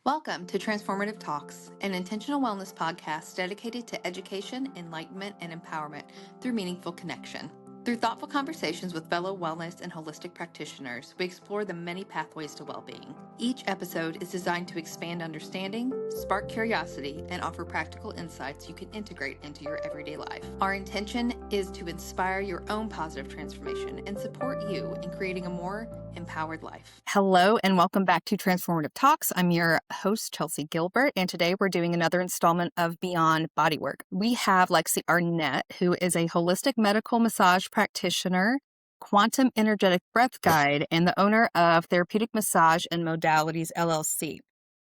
Welcome to Transformative Talks, an intentional wellness podcast dedicated to education, enlightenment, and empowerment through meaningful connection. Through thoughtful conversations with fellow wellness and holistic practitioners, we explore the many pathways to well-being. Each episode is designed to expand understanding, spark curiosity, and offer practical insights you can integrate into your everyday life. Our intention is to inspire your own positive transformation and support you in creating a more empowered life. Hello, and welcome back to Transformative Talks. I'm your host, Chelsey Gilbert, and today we're doing another installment of Beyond Bodywork. We have Lexi Arnett, who is a holistic medical massage practitioner, quantum energetic breath guide, and the owner of Therapeutic Massage and Modalities LLC.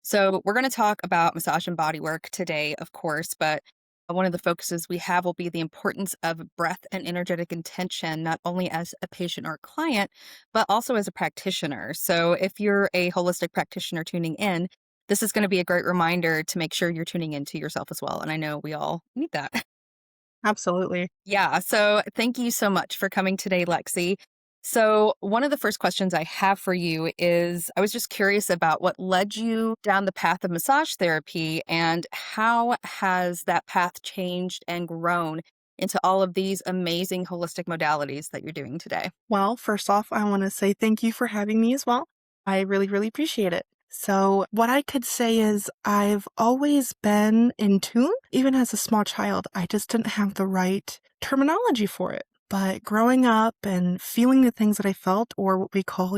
So we're going to talk about massage and bodywork today, of course, but one of the focuses we have will be the importance of breath and energetic intention, not only as a patient or client, but also as a practitioner. So if you're a holistic practitioner tuning in, this is going to be a great reminder to make sure you're tuning into yourself as well. And I know we all need that. Absolutely. Yeah. So thank you so much for coming today, Lexi. So one of the first questions I have for you is, I was just curious about what led you down the path of massage therapy and how has that path changed and grown into all of these amazing holistic modalities that you're doing today? Well, first off, I want to say thank you for having me as well. I really, really appreciate it. So, what I could say is I've always been in tune. Even as a small child, I just didn't have the right terminology for it. But growing up and feeling the things that I felt, or what we call,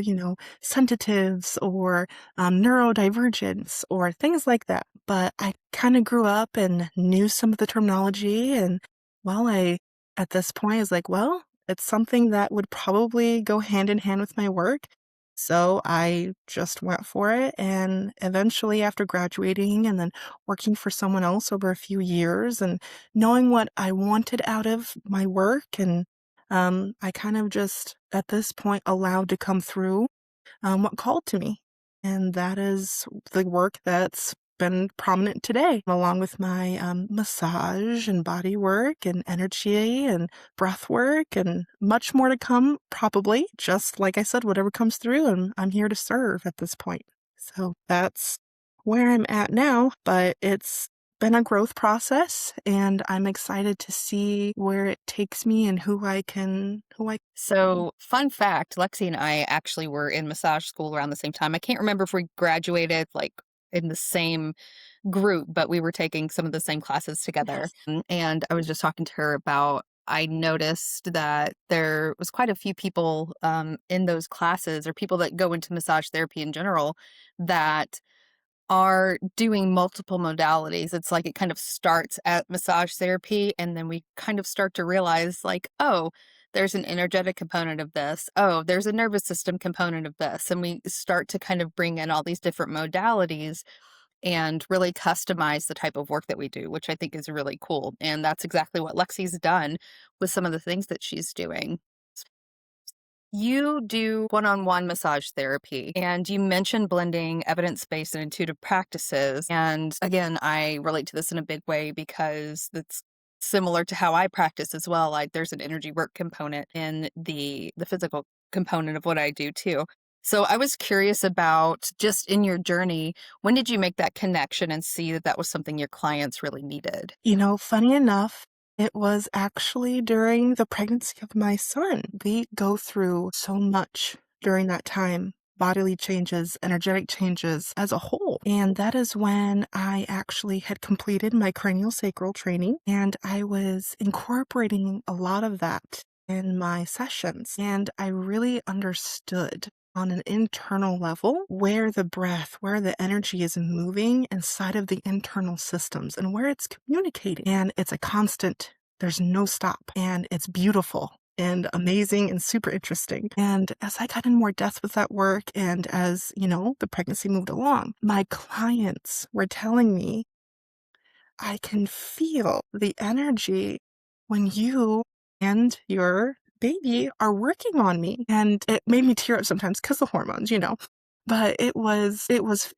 sensitives or neurodivergence or things like that. But I kind of grew up and knew some of the terminology. And well, at this point, is like, well, it's something that would probably go hand in hand with my work. So I just went for it. And eventually, after graduating and then working for someone else over a few years and knowing what I wanted out of my work, and I kind of just, at this point, allowed to come through what called to me. And that is the work that's been prominent today, along with my massage and body work and energy and breath work and much more to come, probably. Just like I said, whatever comes through, and I'm here to serve at this point. So that's where I'm at now, but it's been a growth process, and I'm excited to see where it takes me and So, fun fact, Lexi and I actually were in massage school around the same time. I can't remember if we graduated like in the same group, but we were taking some of the same classes together. Yes. And I was just talking to her about, I noticed that there was quite a few people in those classes, or people that go into massage therapy in general, that are doing multiple modalities. It's like it kind of starts at massage therapy, and then we kind of start to realize, like, oh, there's an energetic component of this. Oh, there's a nervous system component of this. And we start to kind of bring in all these different modalities and really customize the type of work that we do, which I think is really cool. And that's exactly what Lexi's done with some of the things that she's doing. You do one-on-one massage therapy, and you mentioned blending evidence-based and intuitive practices. And again, I relate to this in a big way because it's similar to how I practice as well. Like, there's an energy work component in the physical component of what I do too. So I was curious about, just in your journey, when did you make that connection and see that that was something your clients really needed? Funny enough, it was actually during the pregnancy of my son. We go through so much during that time, bodily changes, energetic changes as a whole. And that is when I actually had completed my craniosacral training, and I was incorporating a lot of that in my sessions. And I really understood on an internal level where the breath, where the energy is moving inside of the internal systems and where it's communicating. And it's a constant, there's no stop, and it's beautiful and amazing and super interesting. And as I got in more depth with that work, and as, the pregnancy moved along, my clients were telling me, I can feel the energy when you and your baby are working on me. And it made me tear up sometimes because the hormones. But it was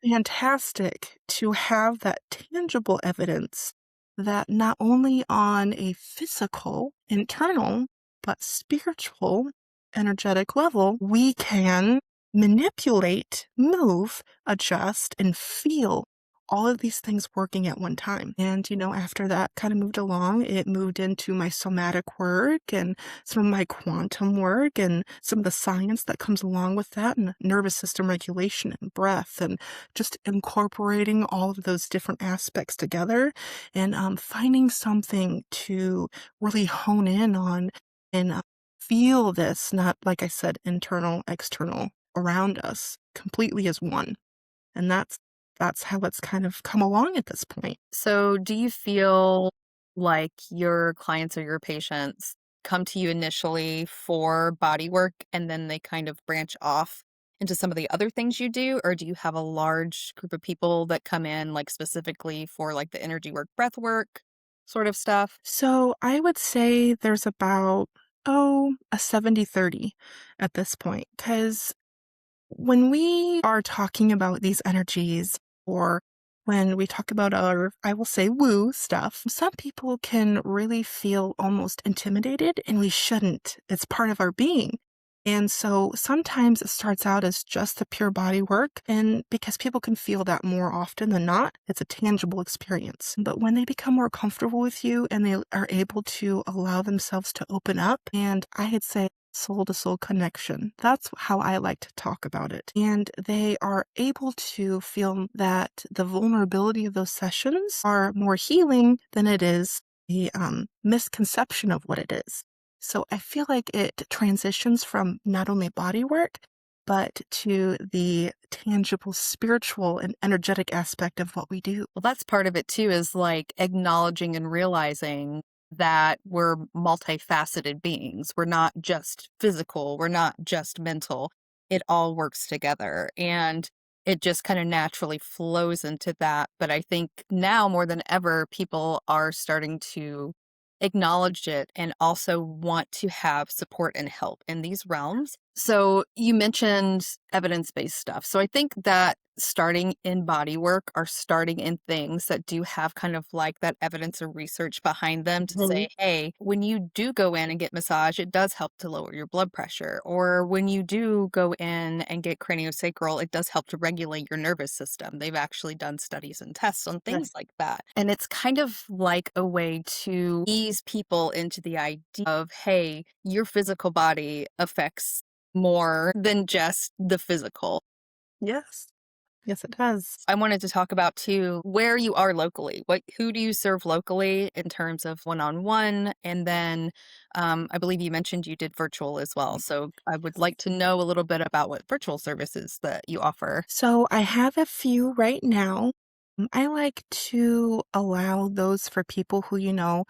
fantastic to have that tangible evidence that not only on a physical, internal, but spiritual, energetic level, we can manipulate, move, adjust, and feel all of these things working at one time. And, after that kind of moved along, it moved into my somatic work and some of my quantum work and some of the science that comes along with that, and nervous system regulation and breath, and just incorporating all of those different aspects together and finding something to really hone in on and feel this, not like I said, internal, external, around us completely as one. And that's how it's kind of come along at this point. So, do you feel like your clients or your patients come to you initially for body work and then they kind of branch off into some of the other things you do? Or do you have a large group of people that come in like specifically for like the energy work, breath work sort of stuff? So I would say there's about, a 70-30 at this point. Because when we are talking about these energies, or when we talk about our, I will say, woo stuff, some people can really feel almost intimidated, and we shouldn't. It's part of our being. And so sometimes it starts out as just the pure body work, and because people can feel that more often than not, it's a tangible experience. But when they become more comfortable with you and they are able to allow themselves to open up, and I'd say soul to soul connection. That's how I like to talk about it. And they are able to feel that the vulnerability of those sessions are more healing than it is the misconception of what it is. So I feel like it transitions from not only body work, but to the tangible, spiritual, and energetic aspect of what we do. Well, that's part of it too, is like acknowledging and realizing that we're multifaceted beings. We're not just physical, we're not just mental. It all works together. And it just kind of naturally flows into that. But I think now more than ever, people are starting to acknowledge it and also want to have support and help in these realms. So you mentioned evidence-based stuff. So I think that starting in body work or starting in things that do have kind of like that evidence or research behind them to say, hey, when you do go in and get massage, it does help to lower your blood pressure. Or when you do go in and get craniosacral, it does help to regulate your nervous system. They've actually done studies and tests on things like that. And it's kind of like a way to ease people into the idea of, hey, your physical body affects more than just the physical. Yes. Yes, it does. I wanted to talk about too where you are locally. Who do you serve locally in terms of one-on-one? And then I believe you mentioned you did virtual as well. So I would like to know a little bit about what virtual services that you offer. So I have a few right now. I like to allow those for people who,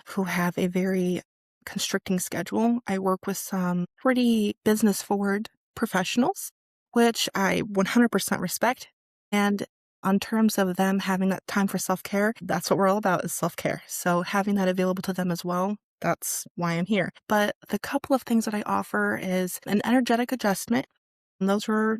who have a very constricting schedule. I work with some pretty business forward professionals, which I 100% respect. And on terms of them having that time for self-care, that's what we're all about, is self-care. So having that available to them as well, that's why I'm here. But the couple of things that I offer is an energetic adjustment. And those were,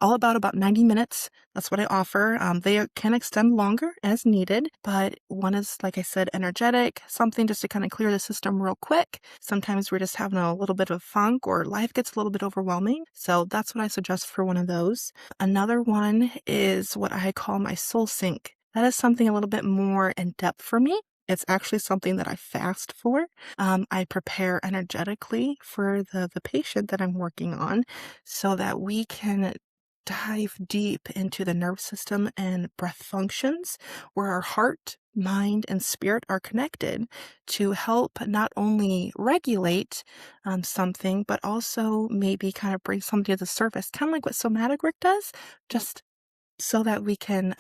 all about 90 minutes. That's what I offer. They can extend longer as needed, but one is, like I said, energetic, something just to kind of clear the system real quick. Sometimes we're just having a little bit of funk or life gets a little bit overwhelming. So that's what I suggest for one of those. Another one is what I call my soul sync. That is something a little bit more in depth for me. It's actually something that I fast for. I prepare energetically for the patient that I'm working on so that we can dive deep into the nervous system and breath functions where our heart, mind, and spirit are connected to help not only regulate something, but also maybe kind of bring something to the surface, kind of like what somatic work does, just so that we can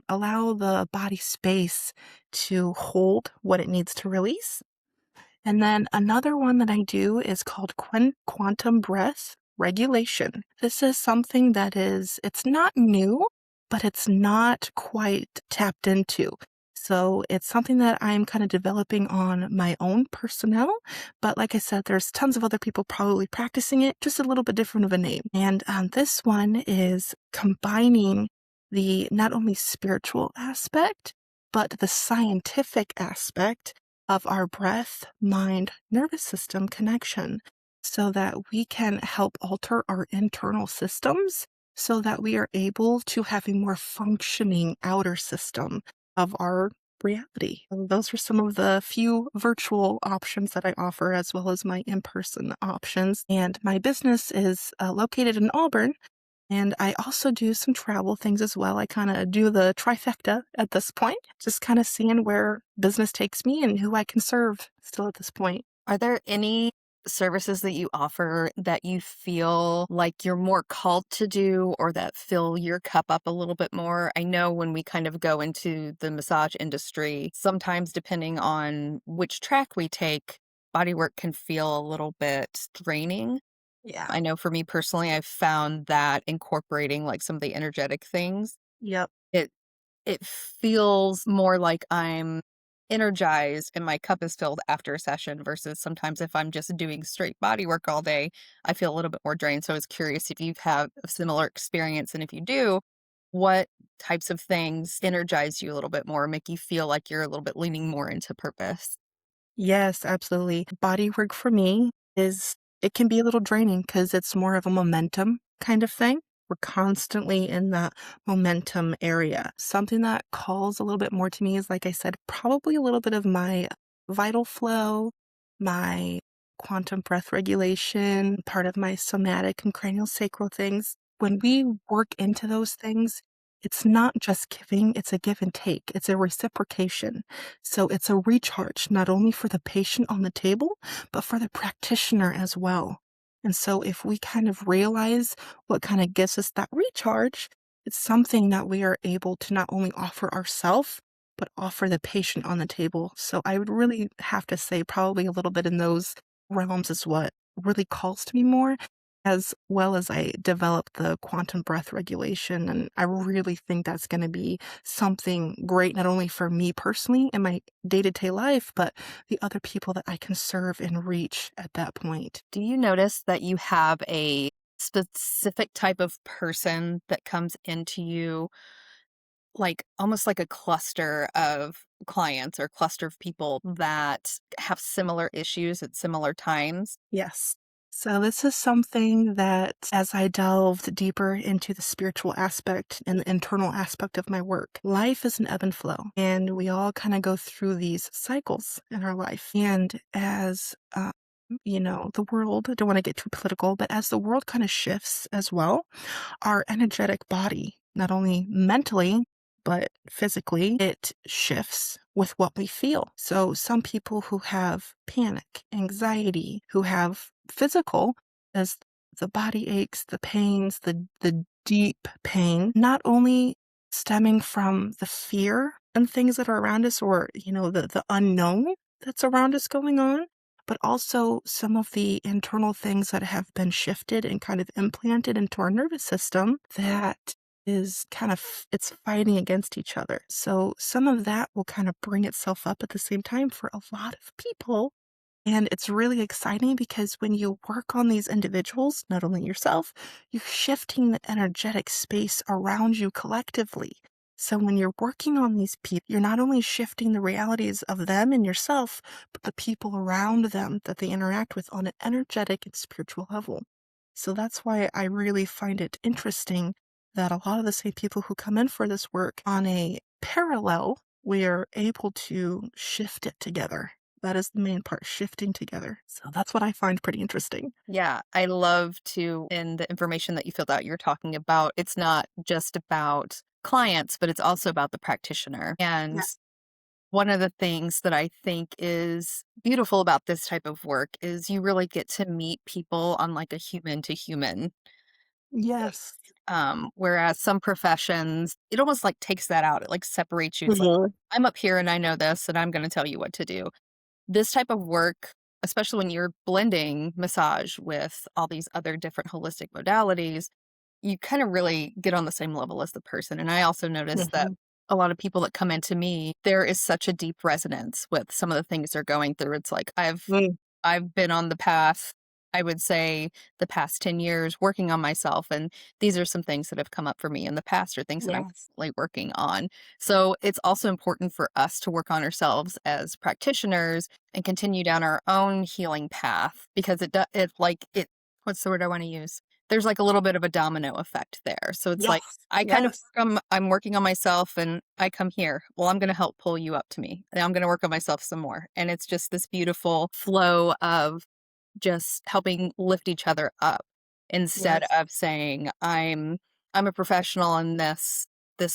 allow the body space to hold what it needs to release. And then another one that I do is called quantum breath regulation. This is something that it's not new, but it's not quite tapped into. So it's something that I'm kind of developing on my own personnel. But like I said, there's tons of other people probably practicing it, just a little bit different of a name. And this one is combining the not only spiritual aspect, but the scientific aspect of our breath, mind, nervous system connection. so that we can help alter our internal systems so that we are able to have a more functioning outer system of our reality. Those are some of the few virtual options that I offer, as well as my in person options. And my business is located in Auburn. And I also do some travel things as well. I kind of do the trifecta at this point, just kind of seeing where business takes me and who I can serve still at this point. Are there any services that you offer that you feel like you're more called to do or that fill your cup up a little bit more? I know when we kind of go into the massage industry, sometimes depending on which track we take, bodywork can feel a little bit draining. Yeah. I know for me personally, I've found that incorporating like some of the energetic things, Yep. it it feels more like I'm energized and my cup is filled after a session versus sometimes if I'm just doing straight body work all day, I feel a little bit more drained. So I was curious if you've had a similar experience. And if you do, what types of things energize you a little bit more, make you feel like you're a little bit leaning more into purpose? Yes, absolutely. Body work for me is, it can be a little draining because it's more of a momentum kind of thing. We're constantly in that momentum area. Something that calls a little bit more to me is, like I said, probably a little bit of my vital flow, my quantum breath regulation, part of my somatic and cranial sacral things. When we work into those things, it's not just giving, it's a give and take. It's a reciprocation. So it's a recharge, not only for the patient on the table, but for the practitioner as well. And so if we kind of realize what kind of gives us that recharge, it's something that we are able to not only offer ourselves, but offer the patient on the table. So I would really have to say probably a little bit in those realms is what really calls to me more, as well as I developed the quantum breath regulation. And I really think that's going to be something great, not only for me personally in my day to day life, but the other people that I can serve and reach at that point. Do you notice that you have a specific type of person that comes into you, like almost like a cluster of clients or cluster of people that have similar issues at similar times? Yes. So this is something that as I delved deeper into the spiritual aspect and the internal aspect of my work, life is an ebb and flow, and we all kind of go through these cycles in our life. And as the world, I don't want to get too political, but as the world kind of shifts as well, our energetic body, not only mentally, but physically, it shifts with what we feel. So some people who have panic, anxiety, who have physical, as the body aches, the pains, the deep pain, not only stemming from the fear and things that are around us, or, the unknown that's around us going on, but also some of the internal things that have been shifted and kind of implanted into our nervous system that is kind of, it's fighting against each other. So some of that will kind of bring itself up at the same time for a lot of people. And it's really exciting because when you work on these individuals, not only yourself, you're shifting the energetic space around you collectively. So when you're working on these people, you're not only shifting the realities of them and yourself, but the people around them that they interact with on an energetic and spiritual level. So that's why I really find it interesting that a lot of the same people who come in for this work on a parallel, we are able to shift it together. That is the main part, shifting together. So that's what I find pretty interesting. Yeah, I love to, in the information that you filled out, you're talking about it's not just about clients, but it's also about the practitioner. And Yes. one of the things that I think is beautiful about this type of work is you really get to meet people on like a human to human Yes. base. Whereas some professions, it almost like takes that out. It like separates you. It's like, Mhm. I'm up here and I know this and I'm going to tell you what to do. This type of work, especially when you're blending massage with all these other different holistic modalities, you kind of really get on the same level as the person. And I also noticed that Mhm. a lot of people that come into me, there is such a deep resonance with some of the things they're going through. It's like Mm. I've been on the path I would say the past 10 years working on myself. And these are some things that have come up for me in the past or things that I'm Yes. like working on. So it's also important for us to work on ourselves as practitioners and continue down our own healing path because what's the word I want to use? There's like a little bit of a domino effect there. So it's like Yes. I kind of Yes. I'm working on myself and I come here. Well, I'm going to help pull you up to me. And I'm going to work on myself some more. And it's just this beautiful flow of just helping lift each other up instead Yes. of saying I'm a professional in this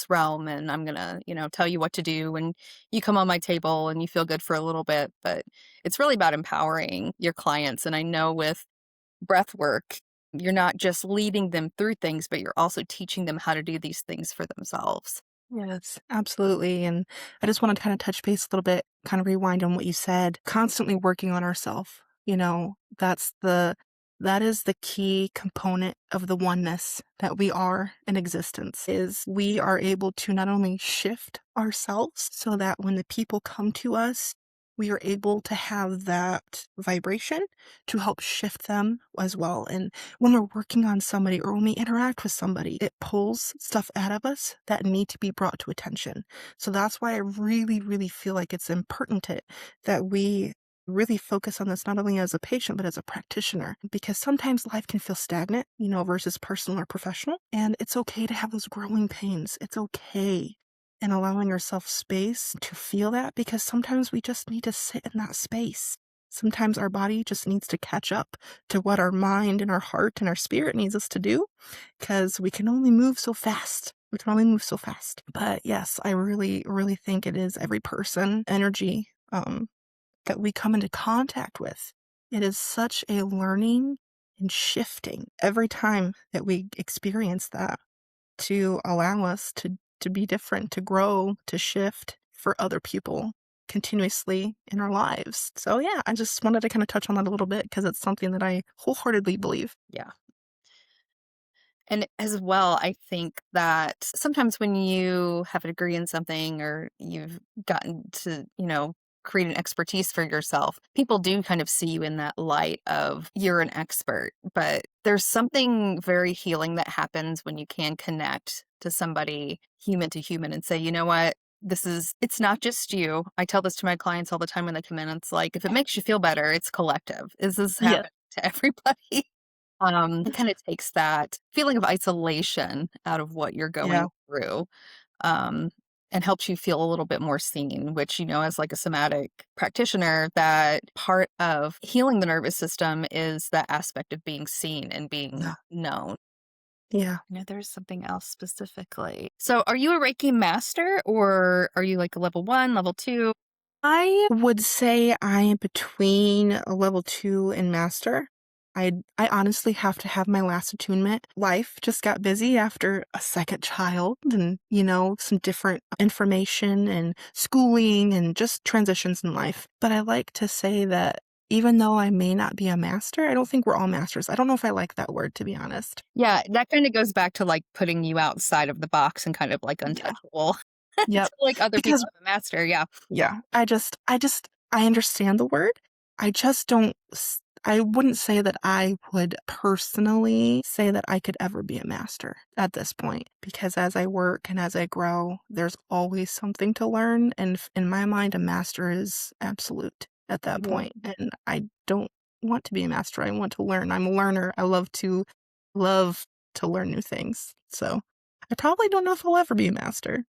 realm and I'm going to, tell you what to do and you come on my table and you feel good for a little bit, but it's really about empowering your clients. And I know with breath work, you're not just leading them through things, but you're also teaching them how to do these things for themselves. Yes, absolutely. And I just want to kind of touch base a little bit, kind of rewind on what you said. Constantly working on ourselves. That is the key component of the oneness that we are in existence is we are able to not only shift ourselves so that when the people come to us, we are able to have that vibration to help shift them as well. And when we're working on somebody or when we interact with somebody, it pulls stuff out of us that need to be brought to attention. So that's why I really, really feel like it's important that we really focus on this not only as a patient, but as a practitioner, because sometimes life can feel stagnant, versus personal or professional. And it's okay to have those growing pains. It's okay. And allowing yourself space to feel that because sometimes we just need to sit in that space. Sometimes our body just needs to catch up to what our mind and our heart and our spirit needs us to do because we can only move so fast. We can only move so fast. But yes, I really, really think it is every person energy that we come into contact with. It is such a learning and shifting every time that we experience that to allow us to be different, to grow, to shift for other people continuously in our lives. So yeah, I just wanted to kind of touch on that a little bit because it's something that I wholeheartedly believe. Yeah. And as well, I think that sometimes when you have a degree in something or you've gotten to, create an expertise for yourself, people do kind of see you in that light of you're an expert. But there's something very healing that happens when you can connect to somebody human to human and say, you know what? It's not just you. I tell this to my clients all the time when they come in. It's like, if it makes you feel better, it's collective. Is this Yes. happening to everybody? It kinda takes that feeling of isolation out of what you're Yeah. going through, um, and helps you feel a little bit more seen, which, as like a somatic practitioner, that part of healing the nervous system is that aspect of being seen and being Yeah. known. Yeah. There's something else specifically. So, are you a Reiki master or are you like a level 1, level 2? I would say I am between a level 2 and master. I honestly have to have my last attunement. Life just got busy after a second child and, some different information and schooling and just transitions in life. But I like to say that even though I may not be a master, I don't think we're all masters. I don't know if I like that word, to be honest. Yeah, that kinda goes back to, like, putting you outside of the box and kind of, like, Yeah. untouchable to, Yep. like, other people Because have a master, yeah. yeah, I understand the word. I just don't I wouldn't say that I would personally say that I could ever be a master at this point because as I work and as I grow, there's always something to learn and in my mind a master is absolute at that Yeah. point and I don't want to be a master. I want to learn. I'm a learner. I love to learn new things. So, I probably don't know if I'll ever be a master.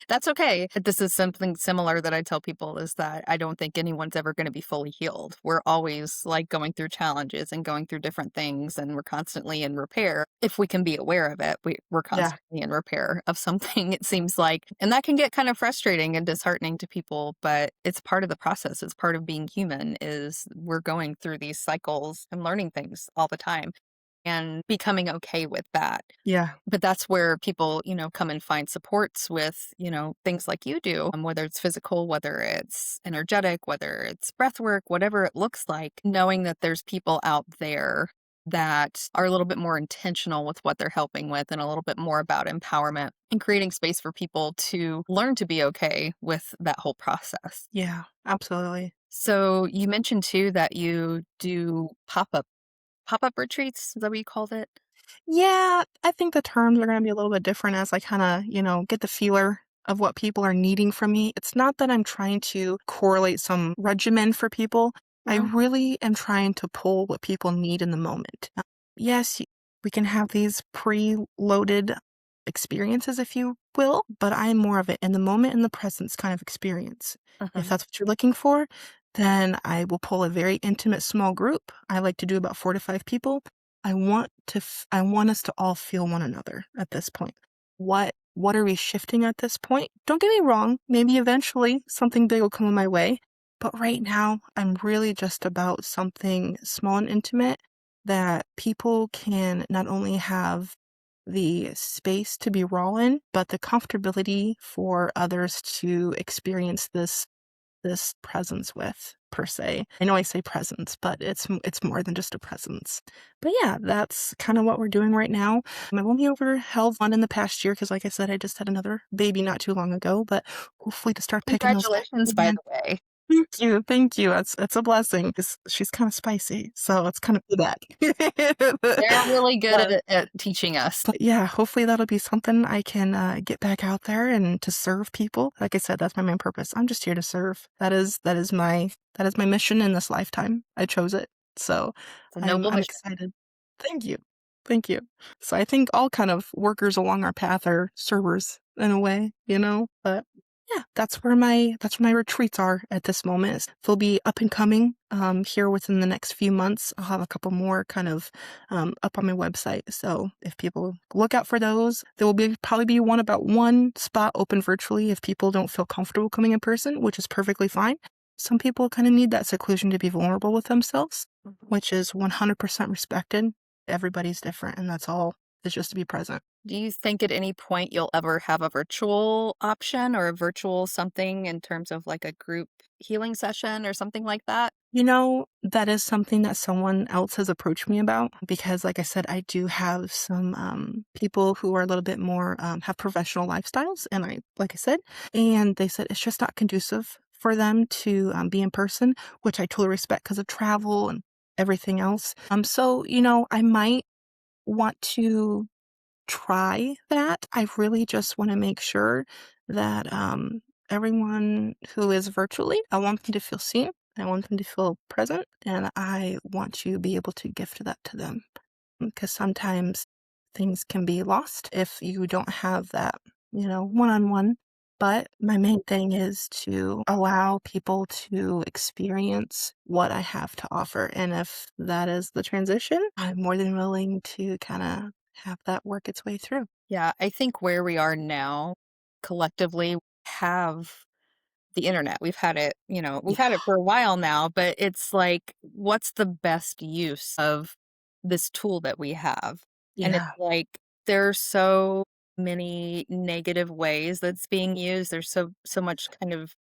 That's okay. This is something similar that I tell people is that I don't think anyone's ever gonna be fully healed. We're always, like, going through challenges and going through different things, and we're constantly in repair. If we can be aware of it, we're Yeah. constantly in repair of something, it seems like, and that can get kind of frustrating and disheartening to people, but it's part of the process. It's part of being human is we're going through these cycles and learning things all the time and becoming okay with that. Yeah. But that's where people, come and find supports with, things like you do, whether it's physical, whether it's energetic, whether it's breath work, whatever it looks like, knowing that there's people out there that are a little bit more intentional with what they're helping with and a little bit more about empowerment and creating space for people to learn to be okay with that whole process. Yeah, absolutely. So you mentioned too that you do pop-up pop-up retreats, is that what you called it? Yeah, I think the terms are gonna be a little bit different as I kinda, get the feeler of what people are needing from me. It's not that I'm trying to correlate some regimen for people. I Mhm. really am trying to pull what people need in the moment. Yes, we can have these preloaded experiences, if you will, but I'm more of it in the moment, in the presence kind of experience. If Mhm. that's what you're looking for, then I will pull a very intimate small group. I like to do about 4 to 5 people. I want us to all feel one another at this point. What are we shifting at this point? Don't get me wrong, maybe eventually something big will come my way, but right now I'm really just about something small and intimate that people can not only have the space to be raw in, but the comfortability for others to experience this presence with, per se. I know I say presence, but it's more than just a presence. But yeah, that's kinda what we're doing right now. I've only ever held one in the past year because, like I said, I just had another baby not too long ago, but hopefully to start picking those back up Congratulations, by again. the way. Thank you, thank you. It's a blessing 'cause she's kinda spicy, so it's kinda that. They're really good But at teaching us. but yeah, hopefully that'll be something I can get back out there and to serve people. Like I said, that's my main purpose. I'm just here to serve. That is my mission in this lifetime. I chose it. So It's a I'm noble I'm mission. excited. Thank you. Thank you. So I think all kind of workers along our path are servers in a way. But yeah, that's where my retreats are at this moment. They'll be up and coming here within the next few months. I'll have a couple more kind of up on my website. So if people look out for those, there will probably be one spot open virtually if people don't feel comfortable coming in person, which is perfectly fine. Some people kind of need that seclusion to be vulnerable with themselves, Mhm. which is 100% respected. Everybody's different, and that's all. It's just to be present. Do you think at any point you'll ever have a virtual option or a virtual something in terms of like a group healing session or something like that? That is something that someone else has approached me about because, like I said, I do have some people who are a little bit more, have professional lifestyles. And like I said, and they said it's just not conducive for them to be in person, which I totally respect because of travel and everything else. So, I might want to try that. I really just want to make sure that everyone who is virtually, I want them to feel seen. I want them to feel present, and I want to be able to gift that to them because sometimes things can be lost if you don't have that, one on one. But my main thing is to allow people to experience what I have to offer. And if that is the transition, I'm more than willing to kind of have that work its way through. Yeah, I think where we are now collectively have the internet. We've Yeah. had it for a while now, but it's like, what's the best use of this tool that we have? And it's Yeah. like, there's so many negative ways that's being used. There's so much kind of,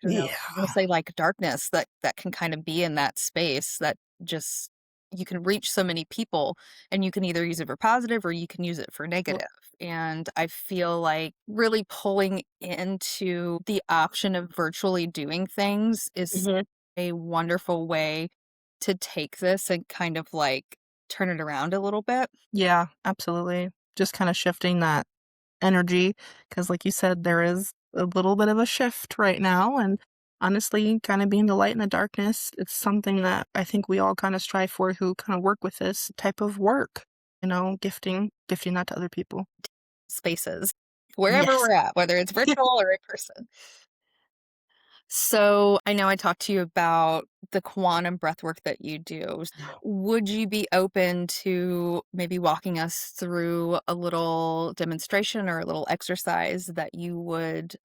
I don't know, Yeah. I wanna say, like, darkness that can kind of be in that space that just you can reach so many people, and you can either use it for positive or you can use it for Well, negative, and I feel like really pulling into the option of virtually doing things is mhm. a wonderful way to take this and kind of, like, turn it around a little bit. Yeah, absolutely. Just kind of shifting that energy because, like you said, there is a little bit of a shift right now. And honestly, kind of being the light in the darkness, it's something that I think we all kind of strive for who kind of work with this type of work, gifting that to other people. Spaces, wherever Yes. we're at, whether it's virtual or in person. So I know I talked to you about the quantum breath work that you do. Would you be open to maybe walking us through a little demonstration or a little exercise that you would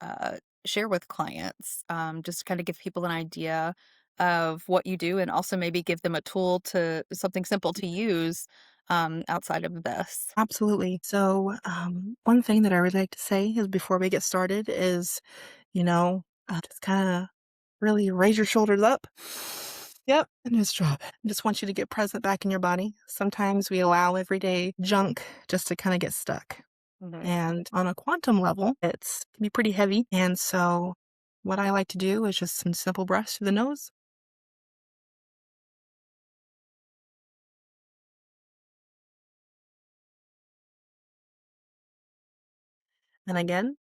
share with clients? Just to kind of give people an idea of what you do and also maybe give them a tool to something simple to use outside of this. Absolutely. So, one thing that I would like to say is before we get started is, just kind of really raise your shoulders up. Yep, and just drop it. I just want you to get present back in your body. Sometimes we allow everyday junk just to kind of get stuck. Mhm. And on a quantum level, can be pretty heavy. And so, what I like to do is just some simple breaths through the nose And again.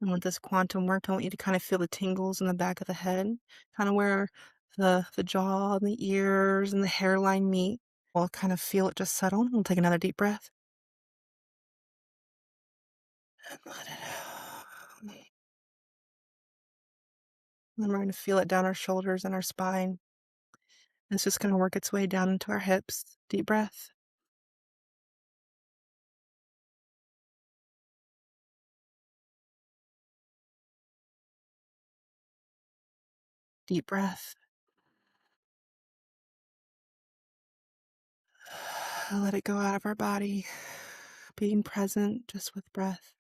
And with this quantum work, I want you to kind of feel the tingles in the back of the head, kind of where the jaw and the ears and the hairline meet. We'll kind of feel it just settle. We'll take another deep breath. And let it out. Then we're going to feel it down our shoulders and our spine. It's just going to work its way down into our hips. Deep breath. Deep breath. Let it go out of our body. Being present just with breath.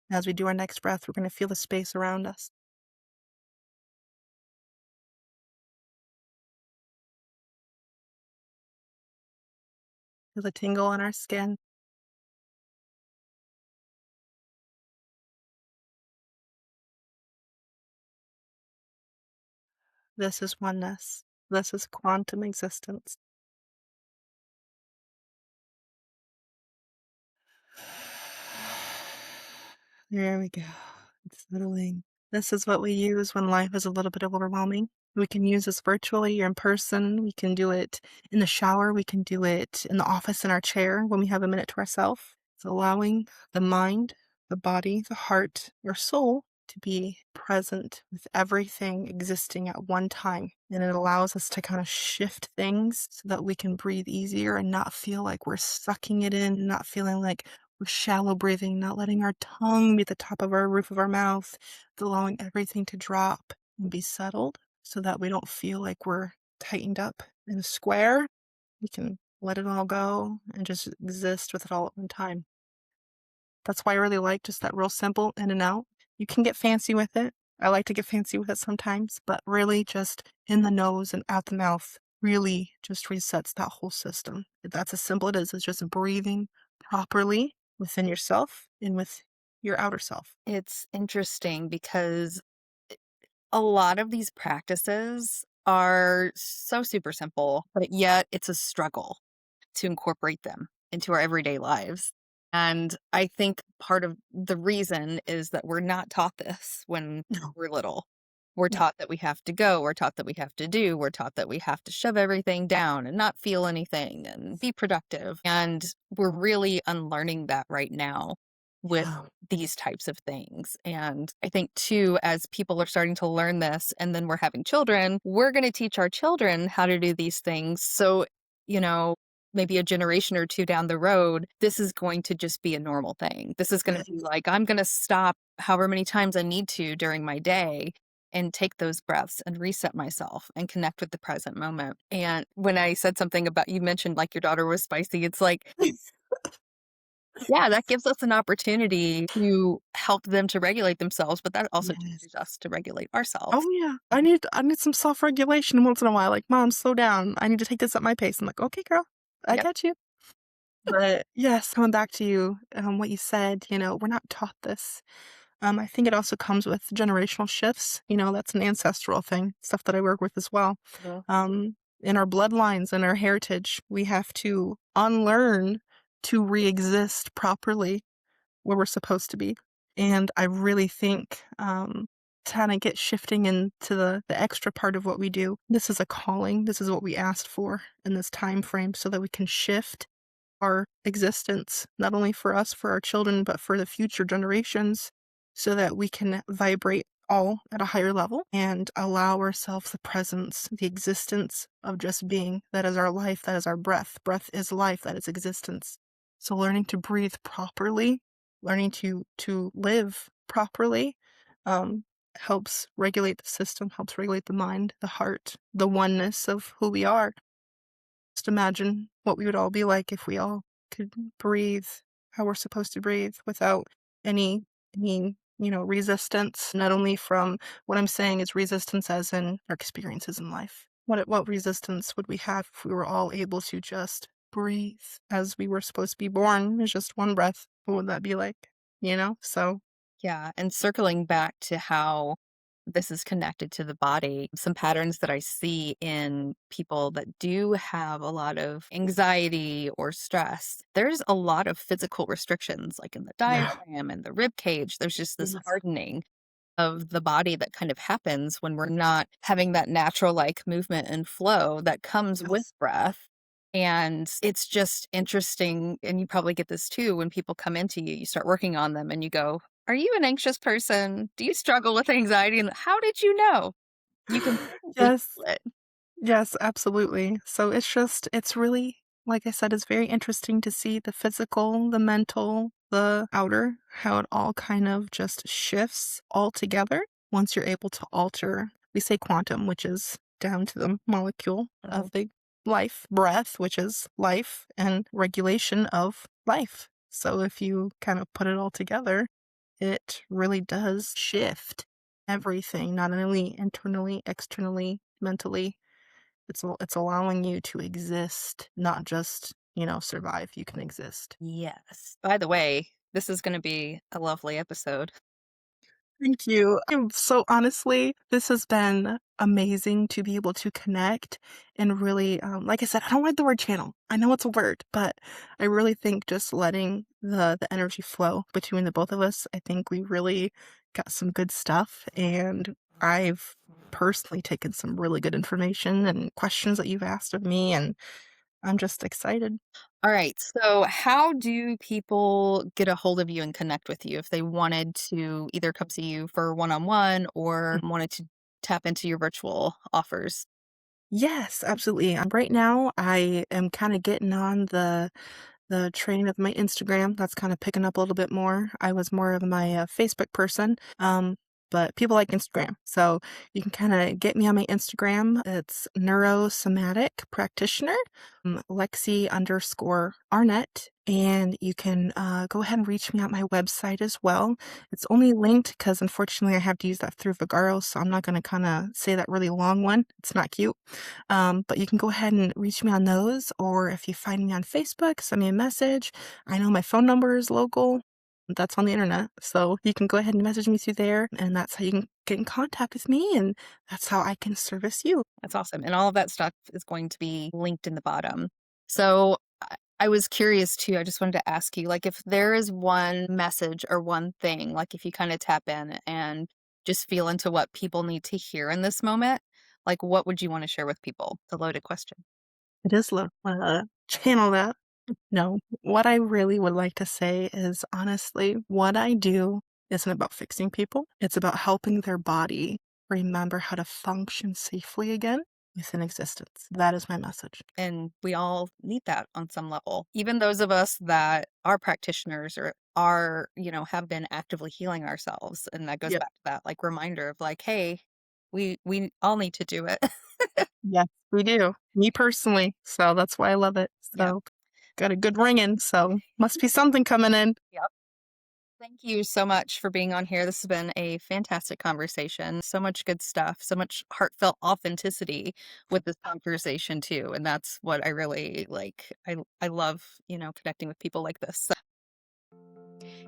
As we do our next breath, we're going to feel the space around us. Feel the tingle on our skin. This is oneness. This is quantum existence. There we go. It's settling. This is what we use when life is a little bit overwhelming. We can use this virtually or in person. We can do it in the shower. We can do it in the office in our chair when we have a minute to ourselves. It's allowing the mind, the body, the heart, our soul to be present with everything existing at one time. And it allows us to kind of shift things so that we can breathe easier and not feel like we're sucking it in, not feeling like we're shallow breathing, not letting our tongue be at the top of our roof of our mouth, allowing everything to drop and be settled so that we don't feel like we're tightened up in a square. We can let it all go and just exist with it all at one time. That's why I really like just that real simple in and out. You can get fancy with it. I like to get fancy with it sometimes, but really just in the nose and out the mouth really just resets that whole system. That's as simple it is. It's just breathing properly within yourself and with your outer self. It's interesting because a lot of these practices are so super simple, but yet it's a struggle to incorporate them into our everyday lives. And I think part of the reason is that we're not taught this when No, we're little. We're no. taught that we have to go, we're taught that we have to do, we're taught that we have to shove everything down and not feel anything and be productive. And we're really unlearning that right now with Yeah. these types of things. And I think too, as people are starting to learn this and then we're having children, we're going to teach our children how to do these things. So, you know, maybe a generation or two down the road, this is going to just be a normal thing. This is going to be like, I'm going to stop however many times I need to during my day and take those breaths and reset myself and connect with the present moment. And when I said something about, you mentioned like your daughter was spicy, it's like, yeah, that gives us an opportunity to help them to regulate themselves, but that also Yes. teaches us to regulate ourselves. Oh yeah. I need some self-regulation once in a while. Like, Mom, slow down. I need to take this at my pace. I'm like, okay, girl, I Yep. got you. But yes, coming back to you, what you said, we're not taught this. I think it also comes with generational shifts. That's an ancestral thing, stuff that I work with as well. Mhm. In our bloodlines and our heritage, we have to unlearn to re-exist properly where we're supposed to be. And I really think kind of get shifting into the extra part of what we do. This is a calling. This is what we asked for in this time frame so that we can shift our existence, not only for us, for our children, but for the future generations, so that we can vibrate all at a higher level and allow ourselves the presence, the existence of just being. That is our life, that is our breath. Breath is life, that is existence. So learning to breathe properly, learning to live properly, um, helps regulate the system, helps regulate the mind, the heart, the oneness of who we are. Just imagine what we would all be like if we all could breathe how we're supposed to breathe without any resistance. Not only from what I'm saying is resistance as in our experiences in life. What resistance would we have if we were all able to just breathe as we were supposed to be born? Is just one breath. What would that be like? So Yeah, and circling back to how this is connected to the body, some patterns that I see in people that do have a lot of anxiety or stress, there's a lot of physical restrictions, like in the yeah. diaphragm and the rib cage. There's just this Yes. hardening of the body that kind of happens when we're not having that natural like movement and flow that comes with Yes. breath. And it's just interesting. And you probably get this too when people come into you, you start working on them and you go, are you an anxious person? Do you struggle with anxiety? And how did you know? You can probably Yes. feel it. Yes, absolutely. So it's really, like I said, it's very interesting to see the physical, the mental, the outer, how it all kind of just shifts all together once you're able to alter, we say quantum, which is down to the molecule Mhm. of the life, breath, which is life, and regulation of life. So if you kind of put it all together, it really does shift everything, not only internally, externally, mentally. It's allowing you to exist, not just, survive. You can exist. Yes. By the way, this is going to be a lovely episode. Thank you. So honestly, this has been amazing to be able to connect and really, like I said, I don't like the word channel. I know it's a word, but I really think just letting the energy flow between the both of us, I think we really got some good stuff. And I've personally taken some really good information and questions that you've asked of me, and I'm just excited. All right. So, how do people get a hold of you and connect with you if they wanted to either come see you for one on one or wanted to tap into your virtual offers? Yes, absolutely. Right now, I am kind of getting on the training of my Instagram. That's kind of picking up a little bit more. I was more of my Facebook person, but people like Instagram. So you can kind of get me on my Instagram. It's neurosomatic practitioner, Lexi_Arnett. And you can go ahead and reach me at my website as well. It's only linked because unfortunately I have to use that through Vagaro. So I'm not going to kind of say that really long one. It's not cute. But you can go ahead and reach me on those, or if you find me on Facebook, send me a message. I know my phone number is local. That's on the internet. So you can go ahead and message me through there, and that's how you can get in contact with me, and that's how I can service you. That's awesome. And all of that stuff is going to be linked in the bottom. So, I was curious too. I just wanted to ask you, like, if there is one message or one thing, like, if you kind of tap in and just feel into what people need to hear in this moment, like, what would you want to share with people? It's a loaded question. It is love. Channel that. No, what I really would like to say is honestly, what I do isn't about fixing people. It's about helping their body remember how to function safely again within existence. That is my message. And we all need that on some level. Even those of us that are practitioners or are, have been actively healing ourselves. And that goes Yep. back to that like reminder of like, hey, we all need to do it. Yes, we do. Me personally. So that's why I love it. Yeah. So got a good ringing. So must be something coming in. Yep. Thank you so much for being on here. This has been a fantastic conversation. So much good stuff, so much heartfelt authenticity with this conversation too. And that's what I really like. I love, connecting with people like this.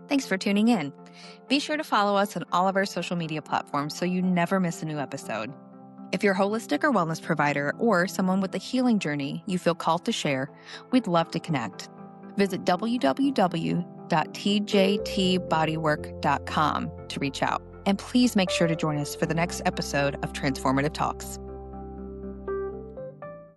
Thanks for tuning in. Be sure to follow us on all of our social media platforms so you never miss a new episode. If you're a holistic or wellness provider or someone with a healing journey you feel called to share, we'd love to connect. Visit www.tjtbodywork.com to reach out. And please make sure to join us for the next episode of Transformative Talks.